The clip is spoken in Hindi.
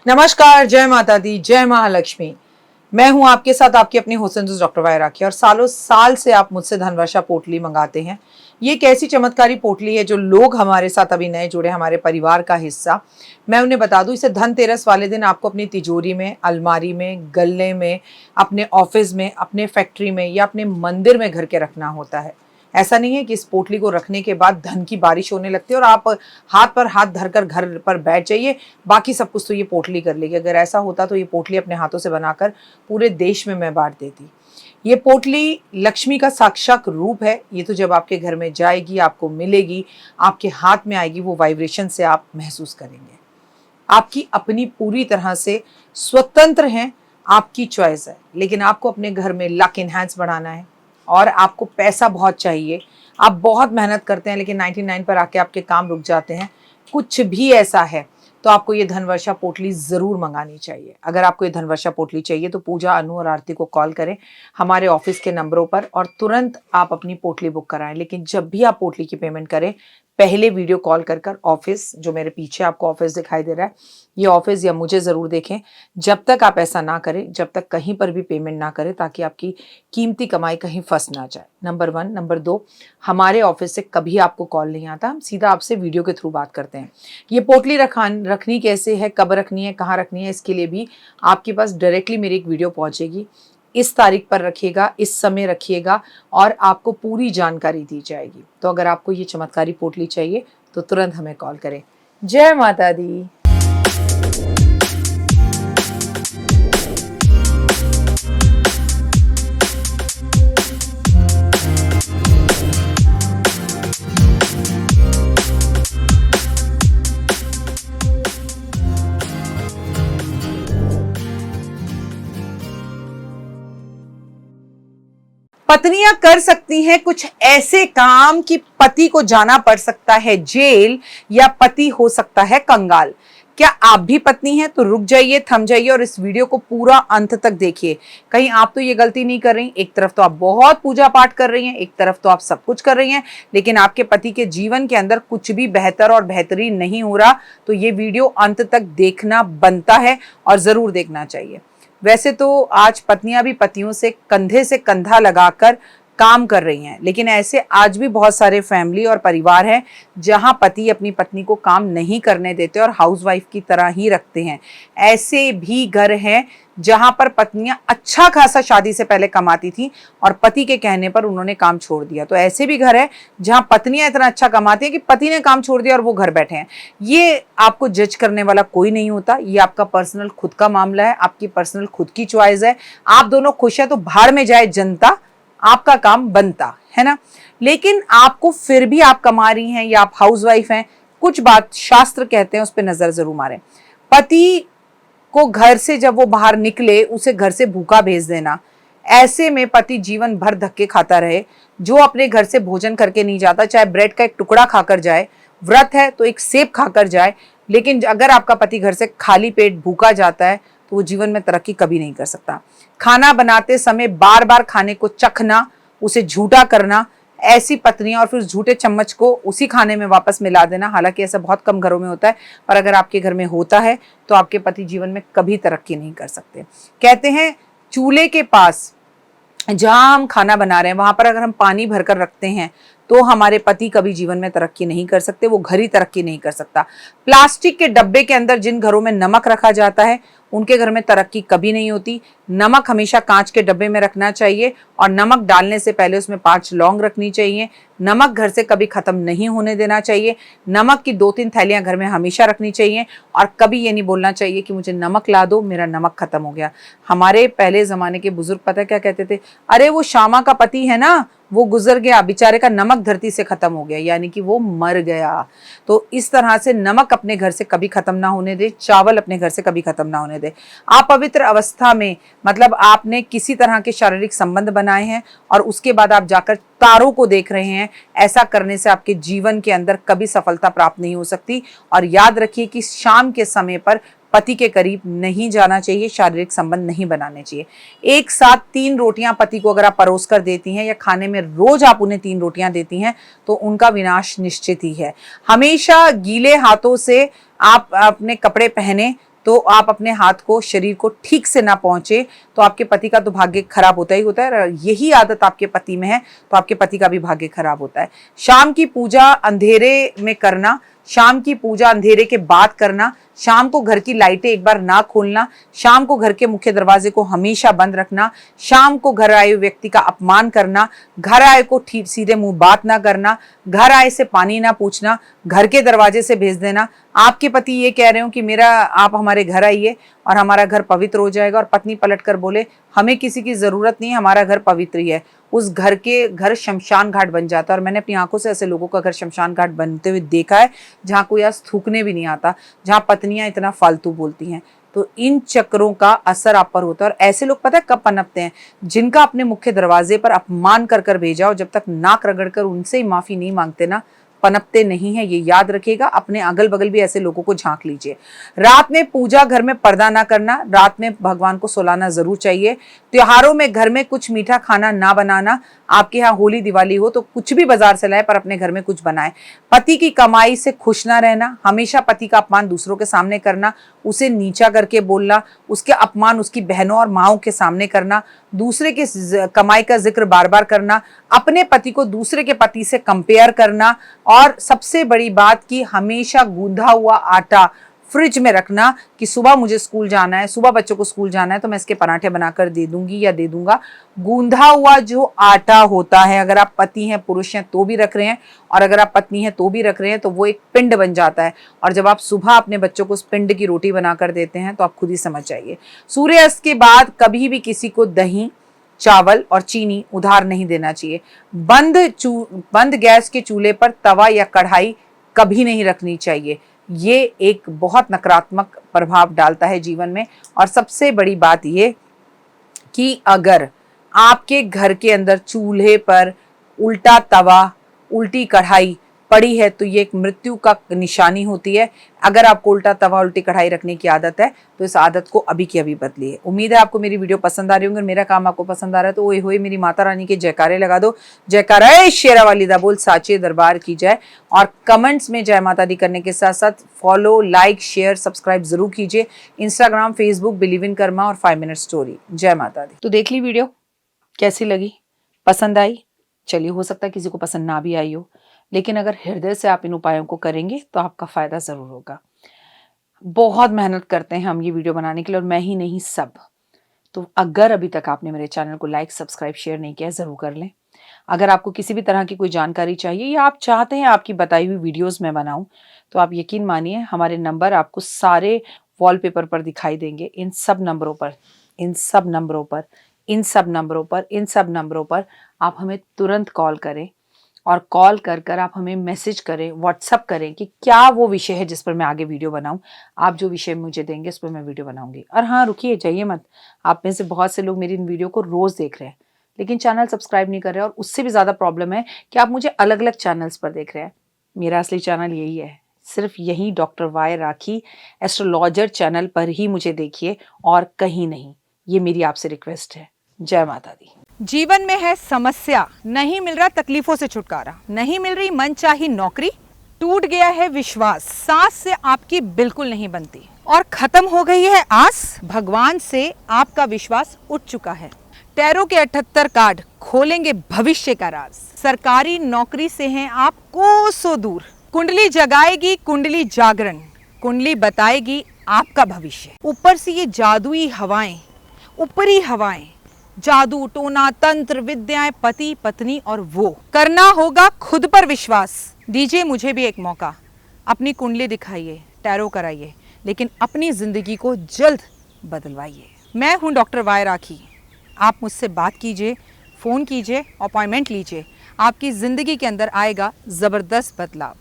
नमस्कार, जय माता दी, जय महालक्ष्मी। मैं हूं आपके साथ आपकी अपनी हुसैन डॉक्टर वाय राखी। और सालों साल से आप मुझसे धनवर्षा पोटली मंगाते हैं। ये एक ऐसी चमत्कारी पोटली है जो लोग हमारे साथ अभी नए जुड़े, हमारे परिवार का हिस्सा। मैं उन्हें बता दूं, इसे धनतेरस वाले दिन आपको अपनी तिजोरी में, अलमारी में, गल्ले में, अपने ऑफिस में, अपने फैक्ट्री में या अपने मंदिर में घर के रखना होता है। ऐसा नहीं है कि इस पोटली को रखने के बाद धन की बारिश होने लगती है और आप हाथ पर हाथ धरकर घर पर बैठ जाइए, बाकी सब कुछ तो ये पोटली कर लेगी। अगर ऐसा होता तो ये पोटली अपने हाथों से बनाकर पूरे देश में मैं बांट देती। ये पोटली लक्ष्मी का साक्षात रूप है। ये तो जब आपके घर में जाएगी, आपको मिलेगी, आपके हाथ में आएगी, वो वाइब्रेशन से आप महसूस करेंगे। आपकी अपनी पूरी तरह से स्वतंत्र हैं, आपकी चॉइस है। लेकिन आपको अपने घर में लक इनहैंस बढ़ाना है और आपको पैसा बहुत चाहिए। आप बहुत मेहनत करते हैं लेकिन 99 पर आके आपके काम रुक जाते हैं। कुछ भी ऐसा है तो आपको ये धनवर्षा पोटली ज़रूर मंगानी चाहिए। अगर आपको ये धनवर्षा पोटली चाहिए तो पूजा, अनु और आरती को कॉल करें हमारे ऑफिस के नंबरों पर और तुरंत आप अपनी पोटली बुक कराएं। लेकिन जब भी आप पोटली की पेमेंट करें, पहले वीडियो कॉल कर ऑफिस, जो मेरे पीछे आपको ऑफिस दिखाई दे रहा है, ये ऑफिस या मुझे ज़रूर देखें। जब तक आप ऐसा ना करें, जब तक कहीं पर भी पेमेंट ना करें, ताकि आपकी कीमती कमाई कहीं फंस ना जाए। नंबर 1। नंबर 2, हमारे ऑफिस से कभी आपको कॉल नहीं आता, हम सीधा आपसे वीडियो के थ्रू बात करते हैं। ये पोटली रखनी कैसे है, कब रखनी है, कहाँ रखनी है, इसके लिए भी आपके पास डायरेक्टली मेरी एक वीडियो पहुँचेगी। इस तारीख पर रखिएगा, इस समय रखिएगा और आपको पूरी जानकारी दी जाएगी। तो अगर आपको ये चमत्कारी पोटली चाहिए तो तुरंत हमें कॉल करें। जय माता दी। पत्नियां कर सकती हैं कुछ ऐसे काम कि पति को जाना पड़ सकता है जेल या पति हो सकता है कंगाल। क्या आप भी पत्नी हैं तो रुक जाइए, थम जाइए और इस वीडियो को पूरा अंत तक देखिए। कहीं आप तो ये गलती नहीं कर रही। एक तरफ तो आप बहुत पूजा पाठ कर रही हैं, एक तरफ तो आप सब कुछ कर रही हैं, लेकिन आपके पति के जीवन के अंदर कुछ भी बेहतर और बेहतरीन नहीं हो रहा। तो ये वीडियो अंत तक देखना बनता है और जरूर देखना चाहिए। वैसे तो आज पत्नियां भी पतियों से कंधा लगाकर काम कर रही हैं, लेकिन ऐसे आज भी बहुत सारे फैमिली और परिवार हैं जहां पति अपनी पत्नी को काम नहीं करने देते और हाउसवाइफ की तरह ही रखते हैं। ऐसे भी घर हैं जहां पर पत्नियां अच्छा खासा शादी से पहले कमाती थी और पति के कहने पर उन्होंने काम छोड़ दिया। तो ऐसे भी घर है जहां पत्नियां इतना अच्छा कमाती हैं कि पति ने काम छोड़ दिया और वो घर बैठे हैं। ये आपको जज करने वाला कोई नहीं होता। ये आपका पर्सनल खुद का मामला है, आपकी पर्सनल खुद की चॉइस है। आप दोनों खुश हैं तो भाड़ में जाए जनता, आपका काम बनता है ना। लेकिन आपको फिर भी आप कमा रही हैं या आप हाउसवाइफ हैं, कुछ बात शास्त्र कहते हैं उस पर नजर जरूर मारें। पति को घर से जब वो बाहर निकले उसे घर से भूखा भेज देना। ऐसे में पति जीवन भर धक्के खाता रहे। जो अपने घर से भोजन करके नहीं जाता, चाहे ब्रेड का एक टुकड़ा खाकर जाए, व्रत है तो एक सेब खाकर जाए, लेकिन अगर आपका पति घर से खाली पेट भूखा जाता है तो वो जीवन में तरक्की कभी नहीं कर सकता। खाना बनाते समय बार बार खाने को चखना, उसे झूठा करना, ऐसी पत्नियां, और फिर झूठे चम्मच को उसी खाने में वापस मिला देना। हालांकि ऐसा बहुत कम घरों में होता है, पर अगर आपके घर में होता है तो आपके पति जीवन में कभी तरक्की नहीं कर सकते। कहते हैं चूल्हे के पास जहां हम खाना बना रहे हैं वहां पर अगर हम पानी भरकर रखते हैं तो हमारे पति कभी जीवन में तरक्की नहीं कर सकते, वो घर ही तरक्की नहीं कर सकता। प्लास्टिक के डब्बे के अंदर जिन घरों में नमक रखा जाता है उनके घर में तरक्की कभी नहीं होती। नमक हमेशा कांच के डब्बे में रखना चाहिए और नमक डालने से पहले उसमें 5 लौंग रखनी चाहिए। नमक घर से कभी खत्म नहीं होने देना चाहिए। नमक की 2-3 थैलियां घर में हमेशा रखनी चाहिए और कभी ये नहीं बोलना चाहिए कि मुझे नमक ला दो, मेरा नमक खत्म हो गया। हमारे पहले जमाने के बुजुर्ग पता क्या कहते थे, अरे वो श्यामा का पति है ना, वो गुजर गया, बेचारे का नमक धरती से खत्म हो गया, यानी कि वो मर गया। तो इस तरह से नमक अपने घर से कभी खत्म ना होने दे, चावल अपने घर से कभी खत्म ना होने दे। आप पवित्र अवस्था में, मतलब आपने किसी तरह के शारीरिक संबंध बनाए हैं और उसके बाद आप जाकर तारों को देख रहे हैं, ऐसा करने से आपके जीवन के अंदर कभी सफलता प्राप्त नहीं हो सकती। और याद रखिए कि शाम के समय पर पति के करीब नहीं जाना चाहिए, शारीरिक संबंध नहीं बनाने चाहिए। एक साथ 3 रोटियां पति को अगर आप परोस कर देती हैं या खाने में रोज आप उन्हें 3 रोटियां देती हैं तो उनका विनाश निश्चित ही है। हमेशा गीले हाथों से आप अपने कपड़े पहने तो आप अपने हाथ को, शरीर को ठीक से ना पहुंचे तो आपके पति का तो भाग्य खराब होता ही होता है। यही आदत आपके पति में है तो आपके पति का भी भाग्य खराब होता है। शाम की पूजा अंधेरे में करना, शाम की पूजा अंधेरे के बाद करना, शाम को घर की लाइटें एक बार ना खोलना, शाम को घर के मुख्य दरवाजे को हमेशा बंद रखना, शाम को घर आए व्यक्ति का अपमान करना, घर आए को ठीक सीधे मुंह बात ना करना, घर आए से पानी ना पूछना, घर के दरवाजे से भेज देना। आपके पति ये कह रहे हो कि मेरा आप हमारे घर आइए और हमारा घर पवित्र हो जाएगा, और पत्नी पलटकर बोले हमें किसी की जरूरत नहीं है, हमारा घर पवित्र ही है, उस घर शमशान घाट बन जाता है। और मैंने अपनी आंखों से ऐसे लोगों का घर शमशान घाट बनते हुए देखा है जहाँ कोई आज थूकने भी नहीं आता, जहाँ पत्नियां इतना फालतू बोलती हैं। तो इन चक्रों का असर आप पर होता है। और ऐसे लोग पता है कब पनपते हैं? जिनका अपने मुख्य दरवाजे पर अपमान कर कर भेजा और जब तक नाक रगड़कर उनसे ही माफी नहीं मांगते ना, पनपते नहीं है। ये याद रखिएगा। अपने अगल बगल भी ऐसे लोगों को झांक लीजिए। रात में पूजा घर में पर्दा ना करना, रात में भगवान को सुलाना जरूर चाहिए। त्योहारों में घर में कुछ मीठा खाना ना बनाना। आपके यहाँ होली दिवाली हो तो कुछ भी बाजार से लाए पर अपने घर में कुछ बनाए। पति की कमाई से खुश ना रहना, हमेशा पति का अपमान दूसरों के सामने करना, उसे नीचा करके बोलना, उसके अपमान उसकी बहनों और माओं के सामने करना, दूसरे के कमाई का जिक्र बार बार करना, अपने पति को दूसरे के पति से कंपेयर करना, और सबसे बड़ी बात कि हमेशा गूंधा हुआ आटा फ्रिज में रखना कि सुबह मुझे स्कूल जाना है, सुबह बच्चों को स्कूल जाना है तो मैं इसके पराठे बनाकर दे दूंगी या दे दूंगा। गूंधा हुआ जो आटा होता है, अगर आप पति हैं, पुरुष हैं तो भी रख रहे हैं, और अगर आप पत्नी हैं तो भी रख रहे हैं, तो वो एक पिंड बन जाता है। और जब आप सुबह अपने बच्चों को उस पिंड की रोटी बनाकर देते हैं तो आप खुद ही समझ जाइए। सूर्यास्त के बाद कभी भी किसी को दही, चावल और चीनी उधार नहीं देना चाहिए। बंद गैस के चूल्हे पर तवा या कढ़ाई कभी नहीं रखनी चाहिए। ये एक बहुत नकारात्मक प्रभाव डालता है जीवन में। और सबसे बड़ी बात ये कि अगर आपके घर के अंदर चूल्हे पर उल्टा तवा, उल्टी कढ़ाई पड़ी है तो ये एक मृत्यु का निशानी होती है। अगर आपको उल्टा तवा, उल्टी कढ़ाई रखने की आदत है तो इस आदत को अभी की अभी बदलिए। उम्मीद है आपको मेरी वीडियो पसंद आ रही होंगी। और मेरा काम आपको पसंद आ रहा है तो ओए होए मेरी माता रानी के जयकारे लगा दो। जयकारा शेरा वाली दा बोल, साचे दरबार की जय। और कमेंट्स में जय माता दी करने के साथ साथ फॉलो, लाइक, शेयर, सब्सक्राइब जरूर कीजिए। Instagram, Facebook believe in Karma और 5 मिनट स्टोरी। जय माता दी। तो देख ली वीडियो, कैसी लगी? पसंद आई? चलिए, हो सकता है किसी को पसंद ना भी आई हो, लेकिन अगर हृदय से आप इन उपायों को करेंगे तो आपका फायदा जरूर होगा। बहुत मेहनत करते हैं हम ये वीडियो बनाने के लिए, और मैं ही नहीं सब। तो अगर अभी तक आपने मेरे चैनल को लाइक, सब्सक्राइब, शेयर नहीं किया, जरूर कर लें। अगर आपको किसी भी तरह की कोई जानकारी चाहिए या आप चाहते हैं आपकी बताई हुई वीडियोस में बनाऊं, तो आप यकीन मानिए हमारे नंबर आपको सारे वॉलपेपर पर दिखाई देंगे। इन सब नंबरों पर आप हमें तुरंत कॉल करें, और कॉल कर आप हमें मैसेज करें, व्हाट्सअप करें कि क्या वो विषय है जिस पर मैं आगे वीडियो बनाऊं। आप जो विषय मुझे देंगे उस पर मैं वीडियो बनाऊंगी। और हाँ, रुकिए, जाइए मत। आप में से बहुत से लोग मेरी इन वीडियो को रोज देख रहे हैं लेकिन चैनल सब्सक्राइब नहीं कर रहे हैं, और उससे भी ज़्यादा प्रॉब्लम है कि आप मुझे अलग अलग चैनल्स पर देख रहे हैं। मेरा असली चैनल यही है, सिर्फ यही डॉक्टर वाई राखी एस्ट्रोलॉजर चैनल पर ही मुझे देखिए और कहीं नहीं। ये मेरी आपसे रिक्वेस्ट है। जय माता दी। जीवन में है समस्या, नहीं मिल रहा तकलीफों से छुटकारा, नहीं मिल रही मनचाही नौकरी, टूट गया है विश्वास, सांस से आपकी बिल्कुल नहीं बनती, और खत्म हो गई है आस, भगवान से आपका विश्वास उठ चुका है। टैरो के 78 कार्ड खोलेंगे भविष्य का राज। सरकारी नौकरी से हैं आप कोसों दूर। कुंडली जगाएगी कुंडली जागरण, कुंडली बताएगी आपका भविष्य। ऊपर से ये जादुई हवाएं, ऊपरी हवाएं, जादू, टोना, तंत्र, विद्याएं, पति, पत्नी, और वो करना होगा खुद पर विश्वास। दीजिए मुझे भी एक मौका, अपनी कुंडली दिखाइए, टैरो कराइए, लेकिन अपनी जिंदगी को जल्द बदलवाइए। मैं हूं डॉक्टर वाई राखी। आप मुझसे बात कीजिए, फ़ोन कीजिए, अपॉइंटमेंट लीजिए। आपकी ज़िंदगी के अंदर आएगा ज़बरदस्त बदलाव।